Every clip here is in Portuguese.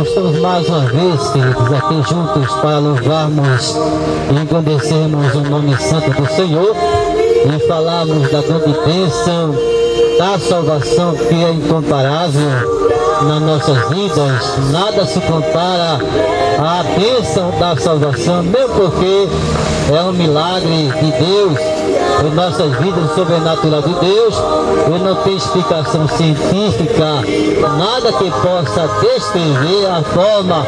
Estamos mais uma vez, queridos, aqui juntos para louvarmos e engrandecermos o nome santo do Senhor e falarmos da grande bênção da salvação que é incomparável nas nossas vidas. Nada se compara à bênção da salvação, mesmo porque é um milagre de Deus em nossas vidas, sobrenatural de Deus, e não tem explicação científica, nada que possa descrever a forma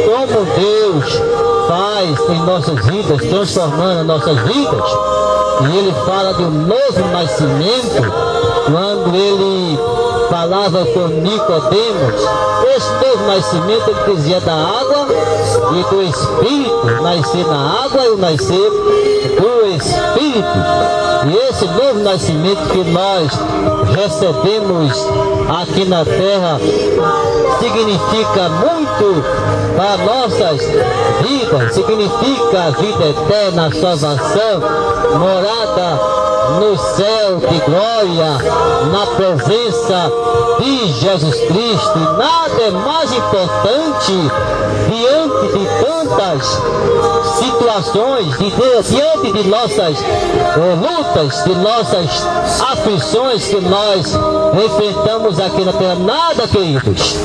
como Deus faz em nossas vidas, transformando as nossas vidas. E ele fala de um novo nascimento, quando ele falava com Nicodemos, esse novo nascimento, ele dizia, da água e do Espírito, nascer na água e o nascer do Espírito. E esse novo nascimento que nós recebemos aqui na terra significa muito para nossas vidas, significa a vida eterna, a salvação, morada no céu de glória, na presença de Jesus Cristo. E nada é mais importante diante de tantas situações, diante de nossas lutas, de nossas aflições que nós enfrentamos aqui na terra. Nada, queridos,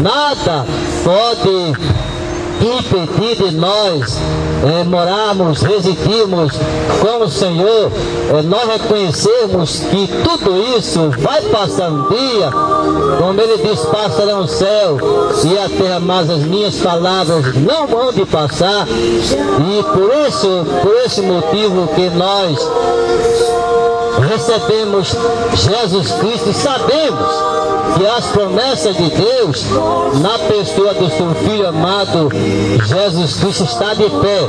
nada pode impedir de nós morarmos, residirmos com o Senhor, nós reconhecermos que tudo isso vai passar um dia, como ele diz, passará o céu e a terra, mas as minhas palavras não vão de passar. E por esse motivo que nós recebemos Jesus Cristo e sabemos que as promessas de Deus na pessoa do seu Filho amado Jesus Cristo está de pé.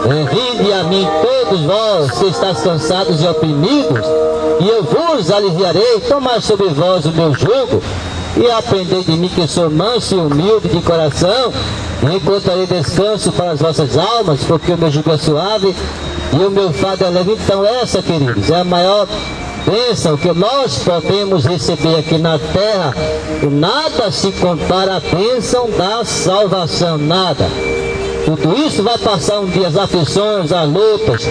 Vinde a mim todos vós que estáis cansados e oprimidos, e eu vos aliviarei. Tomai sobre vós o meu jugo e aprendei de mim, que sou manso e humilde de coração, e encontrarei descanso para as vossas almas, porque o meu jugo é suave e o meu fardo é leve. Então essa, queridos, é a maior bênção que nós podemos receber aqui na terra. Nada se compara à bênção da salvação, nada. Tudo isso vai passar um dia, as aflições, as lutas,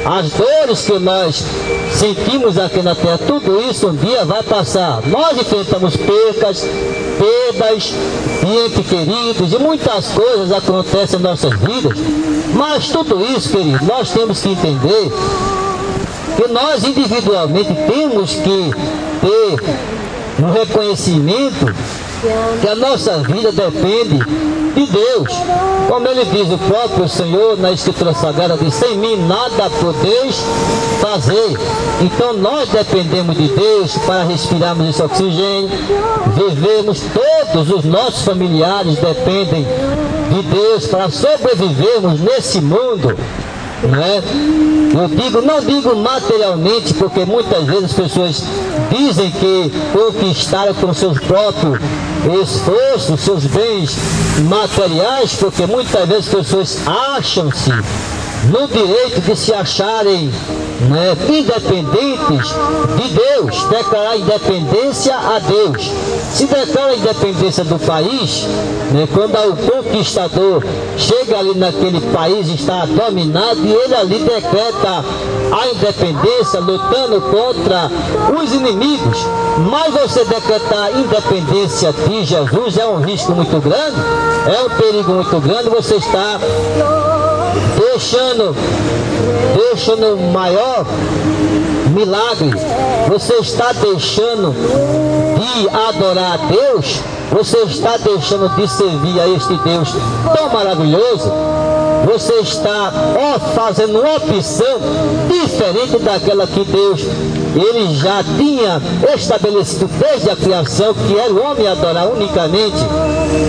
as dores que nós sentimos aqui na terra, tudo isso um dia vai passar. Nós enfrentamos perdas de entes queridos, e muitas coisas acontecem em nossas vidas, mas tudo isso, queridos, nós temos que entender que nós individualmente temos que ter um reconhecimento que a nossa vida depende de Deus. Como ele diz, o próprio Senhor na Escritura Sagrada diz, sem mim nada podeis fazer. Então nós dependemos de Deus para respirarmos esse oxigênio, vivermos. Todos os nossos familiares dependem de Deus para sobrevivermos nesse mundo. Não digo materialmente, porque muitas vezes as pessoas dizem que conquistaram com seus próprios esforços, seus bens materiais, porque muitas vezes as pessoas acham-se no direito de se acharem independentes de Deus, declarar independência a Deus. Se declara a independência do país, quando o conquistador chega ali naquele país, está dominado, e ele ali decreta a independência, lutando contra os inimigos. Mas você decretar a independência de Jesus é um risco muito grande, é um perigo muito grande. Você está deixando o maior milagre, você está deixando de adorar a Deus, você está deixando de servir a este Deus tão maravilhoso. Você está fazendo uma opção diferente daquela que Deus ele já tinha estabelecido desde a criação, que era o homem adorar unicamente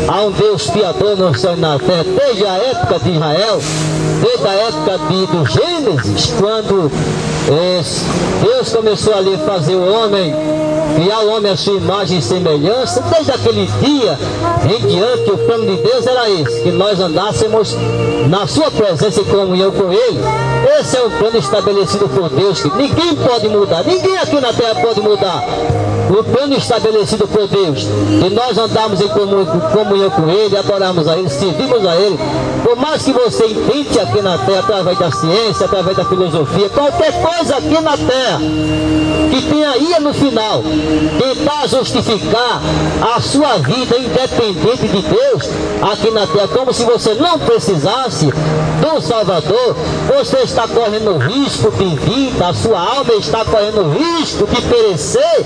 a um Deus criador no céu e na terra, desde a época de Israel, desde a época do Gênesis, quando Deus começou ali a fazer o homem, criar o homem à sua imagem e semelhança. Desde aquele dia em diante, o plano de Deus era esse, que nós andássemos na sua presença e comunhão com Ele. Esse é um plano estabelecido por Deus, que ninguém pode mudar, ninguém aqui na terra pode mudar. O plano estabelecido por Deus, que nós andamos em comunhão com Ele, adoramos a Ele, servimos a Ele. Por mais que você intente aqui na terra, através da ciência, através da filosofia, qualquer coisa aqui na terra que tenha aí no final tentar justificar a sua vida independente de Deus aqui na terra, como se você não precisasse do Salvador, você está correndo risco de vida, a sua alma está correndo risco de perecer,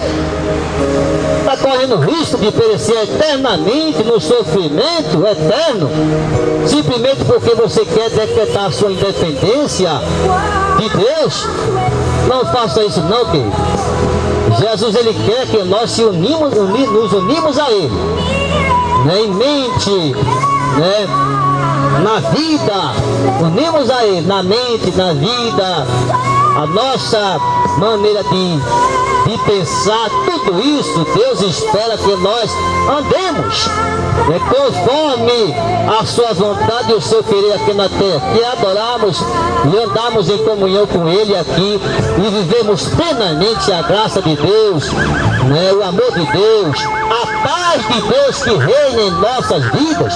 está correndo risco de perecer eternamente no sofrimento eterno, simplesmente porque você quer decretar a sua independência de Deus. Não faça isso não, querido. Jesus, ele quer que nós nos unimos a ele, né? Em mente, né? Na vida, unimos a ele, na mente, na vida, a nossa maneira de pensar, tudo isso, Deus espera que nós andemos, né, conforme a sua vontade e o seu querer aqui na terra, que adoramos e andamos em comunhão com ele aqui e vivemos plenamente a graça de Deus, né, o amor de Deus, a paz de Deus que reina em nossas vidas.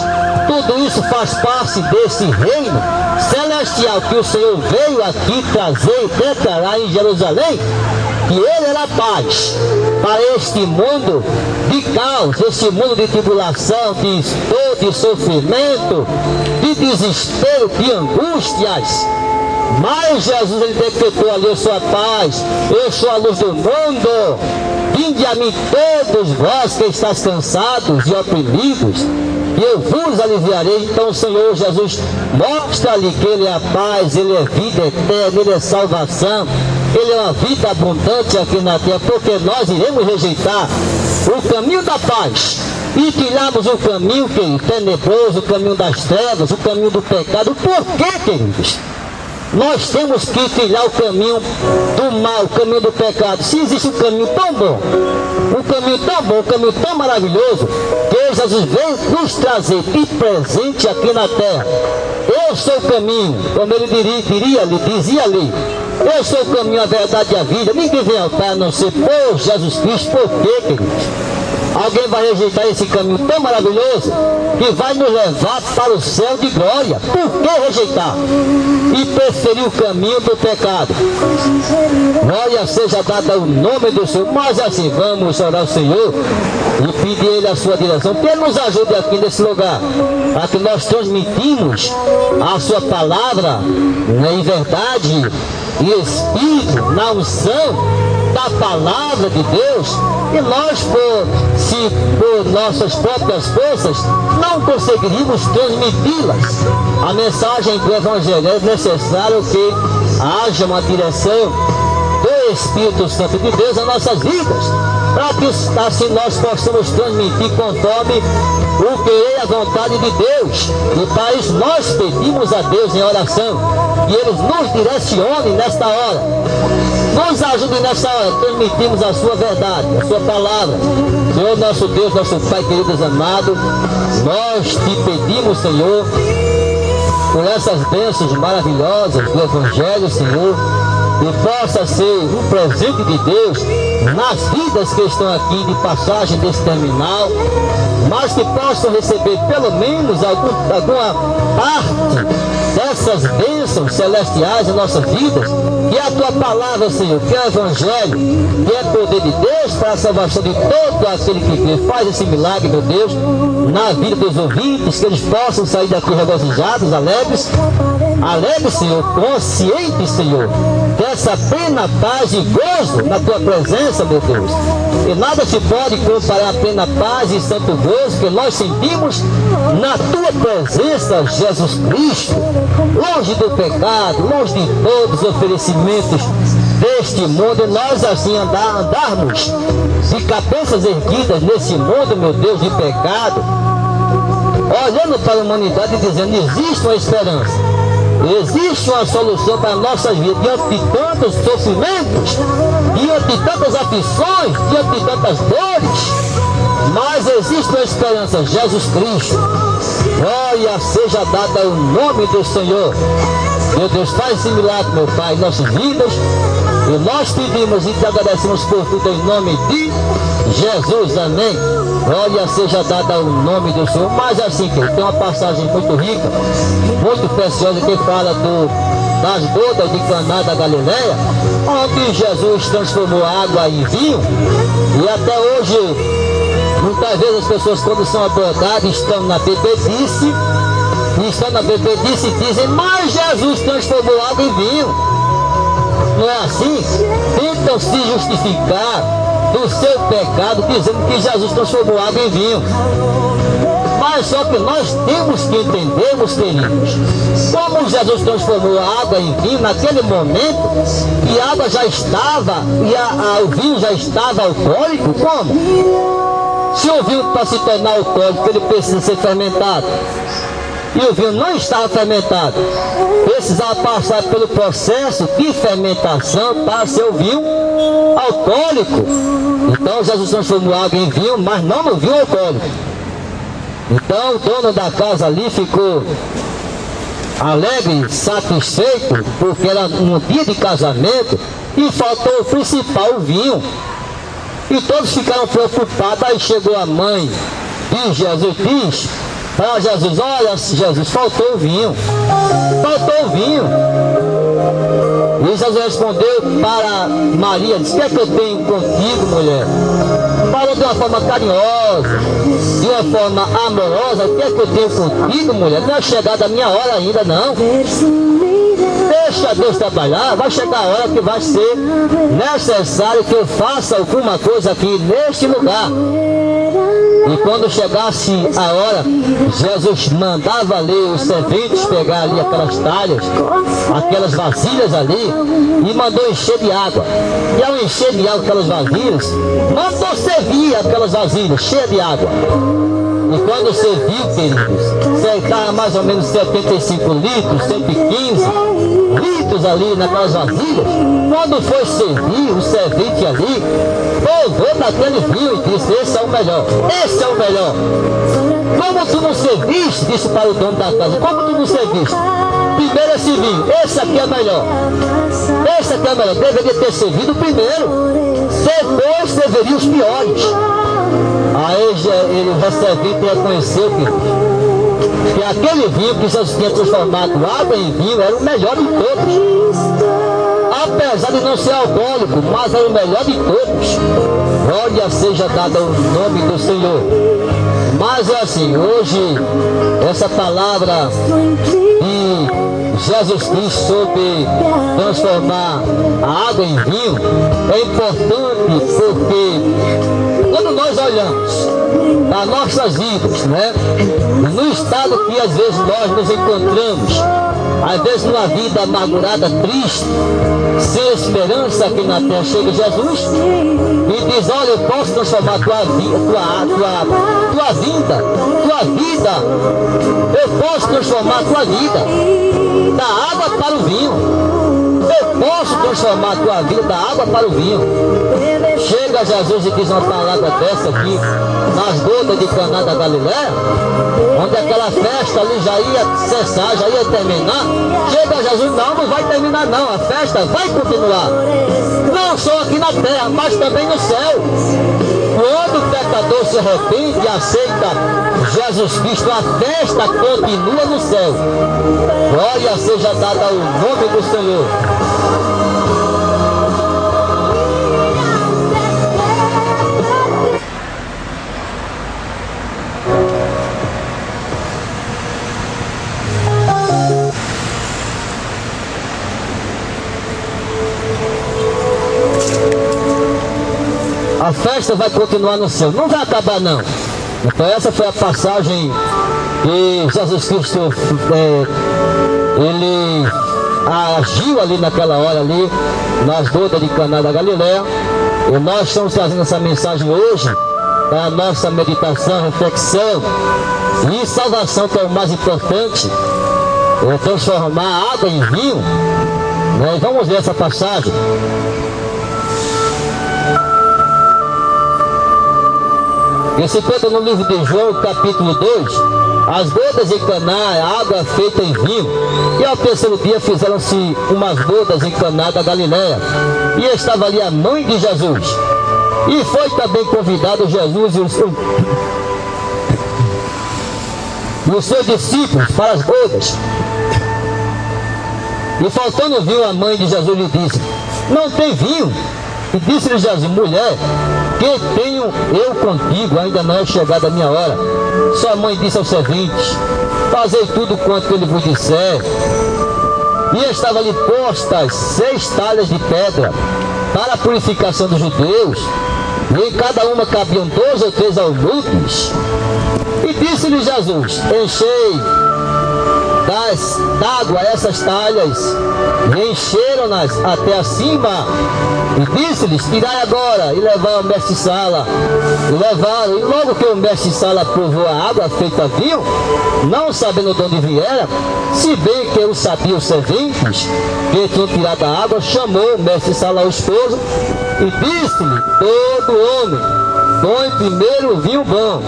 Tudo isso faz parte desse reino celestial que o Senhor veio aqui trazer e declarar em Jerusalém, que ele era paz para este mundo de caos, este mundo de tribulação, de dor, de sofrimento, de desespero, de angústias. Mas Jesus, ele decretou ali: eu sou a paz, eu sou a luz do mundo. Vinde a mim todos vós que estáis cansados e oprimidos, e eu vos aliviarei. Então o Senhor Jesus mostra-lhe que ele é a paz, ele é vida eterna, ele é salvação, ele é uma vida abundante aqui na terra, porque nós iremos rejeitar o caminho da paz e trilharmos o caminho tenebroso, o caminho das trevas, o caminho do pecado. Por quê, queridos? Nós temos que trilhar o caminho do mal, o caminho do pecado. Se existe um caminho tão bom, um caminho tão maravilhoso, que Jesus veio nos trazer de presente aqui na terra. Eu sou o caminho, como ele dizia ali. Eu sou o caminho, a verdade e a vida. Ninguém vem ao Pai a não ser por Jesus Cristo. Por quê, queridos? Alguém vai rejeitar esse caminho tão maravilhoso que vai nos levar para o céu de glória? Por que rejeitar e preferir o caminho do pecado? Glória seja dada o nome do Senhor. Mas assim, vamos orar ao Senhor e pedir a Ele a sua direção, que Ele nos ajude aqui nesse lugar, para que nós transmitimos a sua palavra, né, em verdade e espírito, na unção da palavra de Deus. E nós, por nossas próprias forças, não conseguiríamos transmiti-las. A mensagem do Evangelho é necessário que haja uma direção do Espírito Santo de Deus em nossas vidas, para que assim nós possamos transmitir conforme o querer e a vontade de Deus. E para isso nós pedimos a Deus em oração, e Ele nos direcione nesta hora, nos ajude nessa hora, transmitimos a sua verdade, a sua palavra. Senhor nosso Deus, nosso Pai querido e amado, nós te pedimos, Senhor, por essas bênçãos maravilhosas do Evangelho, Senhor, e possa ser um presente de Deus nas vidas que estão aqui de passagem desse terminal, mas que possam receber pelo menos alguma parte dessas bênçãos celestiais em nossas vidas, que é a tua palavra, Senhor, que é o Evangelho, que é poder de Deus para a salvação de todo aquele que crê. Faz esse milagre, meu Deus, na vida dos ouvintes, que eles possam sair daqui regozijados, alegres, Senhor, conscientes, Senhor, dessa plena paz e gozo na tua presença, meu Deus. E nada se pode comparar a plena paz e santo gozo que nós sentimos na tua presença, Jesus Cristo, longe do pecado, longe de todos os oferecimentos deste mundo. E nós assim andarmos de cabeças erguidas nesse mundo, meu Deus, de pecado, olhando para a humanidade e dizendo: existe uma esperança, existe uma solução para nossas vidas, diante de tantos sofrimentos, diante de tantas aflições, diante de tantas dores. Mas existe uma esperança, Jesus Cristo. Glória seja dada o nome do Senhor. Meu Deus, faz esse milagre, meu Pai, em nossas vidas. E nós pedimos e te agradecemos por tudo em nome de Jesus. Amém. Glória seja dada ao nome do Senhor. Mas assim, que tem uma passagem muito rica, muito preciosa, que fala das bodas de Caná da Galileia, onde Jesus transformou água em vinho. E até hoje, muitas vezes as pessoas, quando são abordadas, estão na bebedice e dizem: mas Jesus transformou água em vinho. Não é assim? Tentam se justificar do seu pecado, dizendo que Jesus transformou água em vinho. Mas só que nós temos que entender, meus queridos, como Jesus transformou a água em vinho naquele momento, e a água já estava, e o vinho já estava alcoólico. Como? Se o vinho, para se tornar alcoólico, ele precisa ser fermentado, e o vinho não estava fermentado, precisava passar pelo processo de fermentação para ser o vinho alcoólico. Então Jesus transformou água em vinho, mas não no vinho alcoólico. Então o dono da casa ali ficou alegre, satisfeito, porque era um dia de casamento e faltou o principal, o vinho. E todos ficaram preocupados. Aí chegou a mãe de Jesus, diz para Jesus: olha, Jesus, faltou o vinho, faltou o vinho. E Jesus respondeu para Maria, disse: o que é que eu tenho contigo, mulher? Falou de uma forma carinhosa, de uma forma amorosa: o que é que eu tenho contigo, mulher? Não é chegada a minha hora ainda, não. Deixa Deus trabalhar, vai chegar a hora que vai ser necessário que eu faça alguma coisa aqui neste lugar. E quando chegasse a hora, Jesus mandava ali os serventes pegar ali aquelas talhas, aquelas vasilhas ali, e mandou encher de água. E ao encher de água aquelas vasilhas, mandou servir aquelas vasilhas cheias de água. E quando serviu, queridos, cercava mais ou menos 75 litros, 115 litros ali naquelas vasilhas. Quando foi servir, o servente ali provou daquele vinho e disse: esse é o melhor, esse é o melhor. Como tu não serviste, disse para o dono da casa, como tu não serviste? Primeiro esse vinho, esse aqui é melhor, esse aqui é melhor. Deveria ter servido primeiro, depois serviria os piores. Aí o servente reconheceu que aquele vinho que Jesus tinha transformado água em vinho era o melhor de todos. Apesar de não ser alcoólico, mas era o melhor de todos. Glória seja dada ao nome do Senhor. Mas é assim, hoje, essa palavra de Jesus Cristo sobre transformar a água em vinho é importante, porque quando nós olhamos as nossas vidas, né, no estado que às vezes nós nos encontramos, às vezes numa vida amargurada, triste, sem esperança aqui na terra, chega Jesus e diz: olha, eu posso transformar tua vida, eu posso transformar tua vida da água para o vinho. Eu posso transformar a tua vida da água para o vinho. Chega Jesus e diz uma palavra dessa aqui nas bodas de Caná da Galileia, onde aquela festa ali já ia cessar, já ia terminar. Chega Jesus: não vai terminar não, a festa vai continuar, não só aqui na terra, mas também no céu. Quando o pecador se arrepende e aceita Jesus Cristo, a festa continua no céu. Glória seja dada ao nome do Senhor. A festa vai continuar no céu, não vai acabar não. Então essa foi a passagem que Jesus Cristo ele agiu ali naquela hora ali, nas bodas de Caná da Galileia. E nós estamos trazendo essa mensagem hoje para a nossa meditação, reflexão e salvação, que é o mais importante, é transformar a água em vinho. Nós vamos ler essa passagem. E se encontra no livro de João, capítulo 2, as bodas em Caná, água feita em vinho. E ao terceiro dia fizeram-se umas bodas em Caná da Galileia, e estava ali a mãe de Jesus. E foi também convidado Jesus e os seus discípulos para as bodas. E faltando vinho, a mãe de Jesus lhe disse: não tem vinho. E disse-lhe Jesus: mulher, que tenho eu contigo? Ainda não é chegada a minha hora. Sua mãe disse aos serventes: fazei tudo quanto ele vos disser. E estava ali postas 6 talhas de pedra para a purificação dos judeus, e em cada uma cabiam 2 ou 3 eunucos. E disse-lhe Jesus: enchei d'água essas talhas, e encheram-nas até acima. E disse-lhes: tirai agora e levai ao mestre-sala. E levaram, e logo que o mestre-sala provou a água feita vinho, não sabendo de onde viera, se bem que eu sabia os serventes que tinham tirado a água, chamou o mestre-sala ao esposo e disse-lhe: todo homem põe primeiro o vinho bom,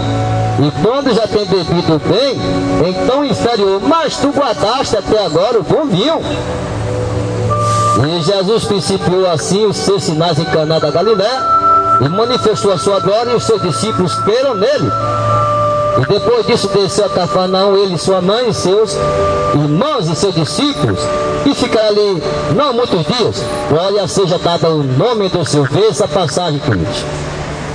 e quando já tem bebido bem, então inferior, mas tu guardaste até agora o bom vinho. E Jesus principiou assim os seus sinais em Caná da Galiléia, e manifestou a sua glória, e os seus discípulos creram nele. E depois disso desceu a Cafarnaum, ele e sua mãe, e seus irmãos e seus discípulos, e ficaram ali não muitos dias. Glória seja dada o nome do Senhor. Vê essa passagem, queridos.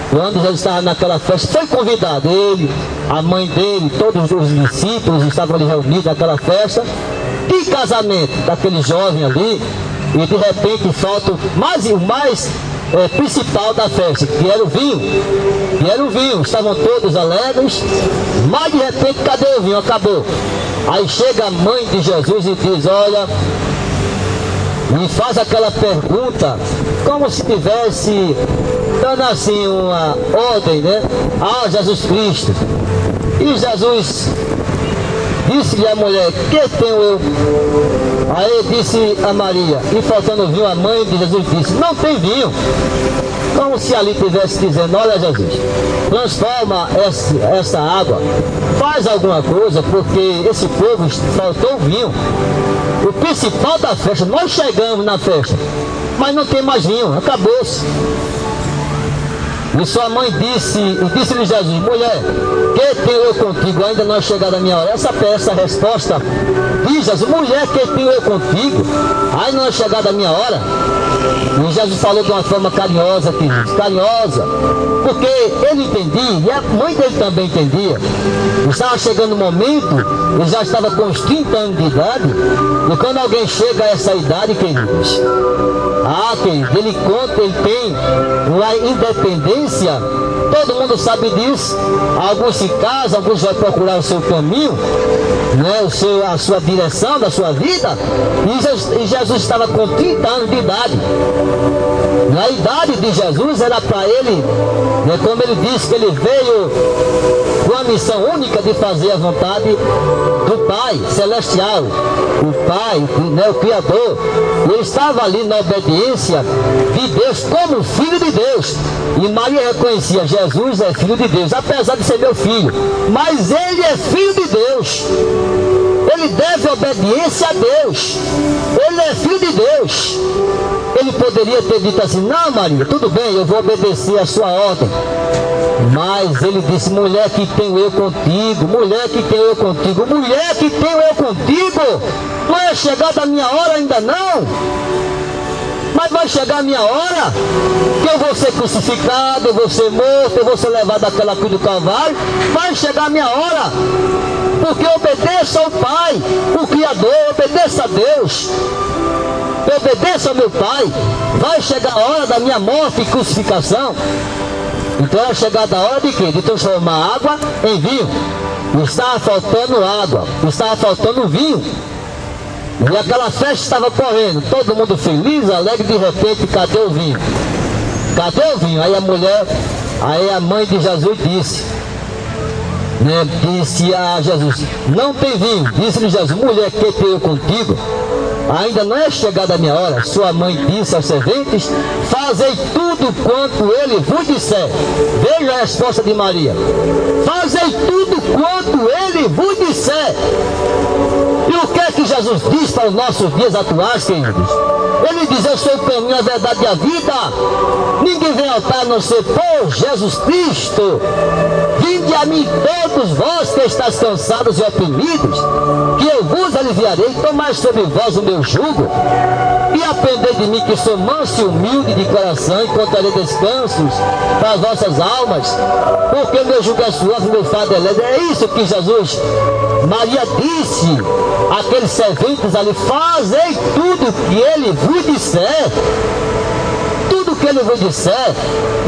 Quando Jesus estava naquela festa, foi convidado, ele, a mãe dele, todos os discípulos estavam ali reunidos naquela festa. Que casamento daquele jovem ali, e de repente falta o mais principal da festa, que era o vinho. E era o vinho, estavam todos alegres, mas de repente cadê o vinho? Acabou. Aí chega a mãe de Jesus e diz: olha, me faz aquela pergunta, como se tivesse dando assim uma ordem, né? Ah, Jesus Cristo. E Jesus disse-lhe a mulher: que tenho eu? Aí disse a Maria, e faltando vinho, a mãe de Jesus disse: não tem vinho. Como se ali estivesse dizendo: olha, Jesus, transforma essa água, faz alguma coisa, porque esse povo faltou vinho. O principal da festa, nós chegamos na festa, mas não tem mais vinho, acabou-se. E sua mãe disse-lhe Jesus: mulher, que tenho eu contigo? Ainda não é chegada a minha hora. Essa resposta diz Jesus: mulher, que tenho eu contigo? Ainda não é chegada a minha hora. E Jesus falou de uma forma carinhosa, queridos, carinhosa, porque ele entendia, e a mãe dele também entendia. Estava chegando o momento, ele já estava com uns 30 anos de idade, e quando alguém chega a essa idade, queridos, queridos, ele conta, ele tem uma independência, todo mundo sabe disso. Alguns se casam, alguns vão procurar o seu caminho, né, a sua direção da sua vida, e Jesus estava com 30 anos de idade. Na idade de Jesus era para ele, né, como ele disse, que ele veio com a missão única de fazer a vontade do Pai Celestial, o Pai, né, o Criador. Ele estava ali na obediência de Deus como filho de Deus. E Maria reconhecia: Jesus é filho de Deus, apesar de ser meu filho, mas ele é filho de Deus. Ele deve obediência a Deus. Ele é filho de Deus. Ele poderia ter dito assim: não, Maria, tudo bem, eu vou obedecer a sua ordem. Mas ele disse: mulher, que tenho eu contigo? Mulher, que tenho eu contigo? Mulher, que tenho eu contigo? Não é chegada a minha hora ainda não? Mas vai chegar a minha hora, que eu vou ser crucificado, eu vou ser morto, eu vou ser levado àquela cruz do Calvário. Vai chegar a minha hora, porque eu obedeço ao Pai, o Criador, obedeço a Deus, eu obedeço ao meu Pai. Vai chegar a hora da minha morte e crucificação. Então era chegada a hora de quê? De transformar água em vinho. Estava faltando água, estava faltando vinho. E aquela festa estava correndo, todo mundo feliz, alegre. De repente, cadê o vinho? Cadê o vinho? Aí a mãe de Jesus disse a Jesus: não tem vinho. Disse-lhe Jesus: mulher, que tenho contigo? Ainda não é chegada a minha hora. Sua mãe disse aos serventes: fazei tudo quanto ele vos disser. Veja a resposta de Maria: fazei tudo quanto ele vos disser. E o que é que Jesus diz para os nossos dias atuais, queridos? Ele diz: eu sou o caminho, a verdade e a vida. Ninguém vem ao Pai a não ser por Jesus Cristo. Vinde a mim todos vós que estáis cansados e oprimidos, que eu vos aliviarei. Tomai sobre vós o meu jugo e aprendei de mim, que sou manso e humilde de coração, e encontrarei descansos para as vossas almas, porque o meu jugo é suave, meu fardo é leve. É isso que Jesus, Maria disse àqueles serventes ali: fazei tudo que ele vos disser. Tudo que ele vos disser,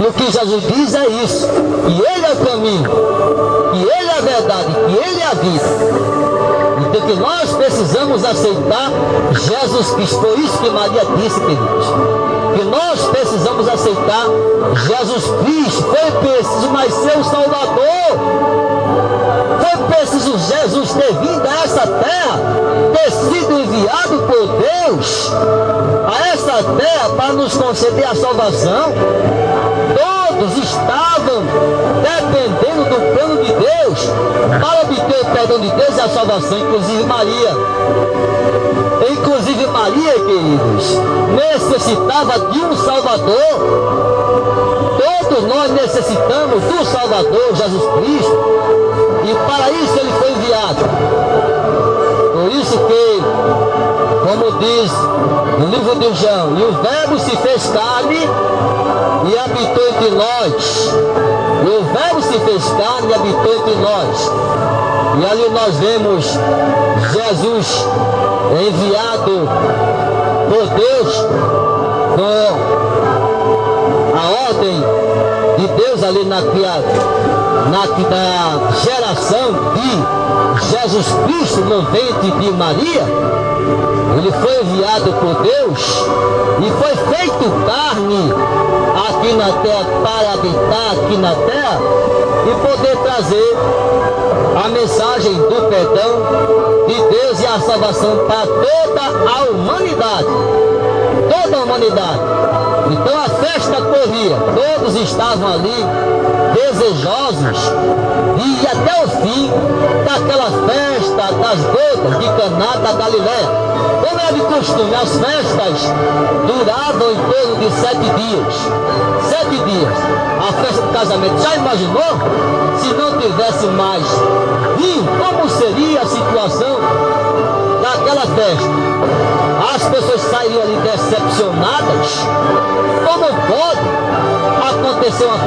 e o que Jesus diz é isso, que ele é o caminho, que ele é a verdade, que ele é a vida. Então que nós precisamos aceitar Jesus Cristo. Foi isso que Maria disse, queridos. Que nós precisamos aceitar Jesus Cristo. Foi preciso nascer o Salvador. Foi preciso Jesus ter vindo a essa terra, ter sido enviado por Deus a essa terra para nos conceder a salvação. Todos estavam dependendo do plano de Deus para obter o perdão de Deus e a salvação, inclusive Maria. Inclusive Maria, queridos, necessitava de um Salvador. Todos nós necessitamos do Salvador, Jesus Cristo, e para isso ele foi enviado. Por isso que, como diz no livro de João, e o Verbo se fez carne e habitou entre nós. E o Verbo se fez carne e habitou entre nós. E ali nós vemos Jesus enviado por Deus com a ordem de Deus ali na geração de Jesus Cristo no ventre de Maria. Ele foi enviado por Deus e foi feito carne aqui na terra para habitar aqui na terra e poder trazer a mensagem do perdão de Deus e a salvação para toda a humanidade. Toda a humanidade. Então a festa corria, todos estavam ali desejosos de ir até o fim daquela festa das bodas de Caná da Galileia. Como é de costume, as festas duravam em torno de 7 dias. 7 dias. A festa do casamento. Já imaginou? Se não tivesse mais vinho, como seria a situação daquela festa? As pessoas sairiam ali decepcionadas. Como pode acontecer uma coisa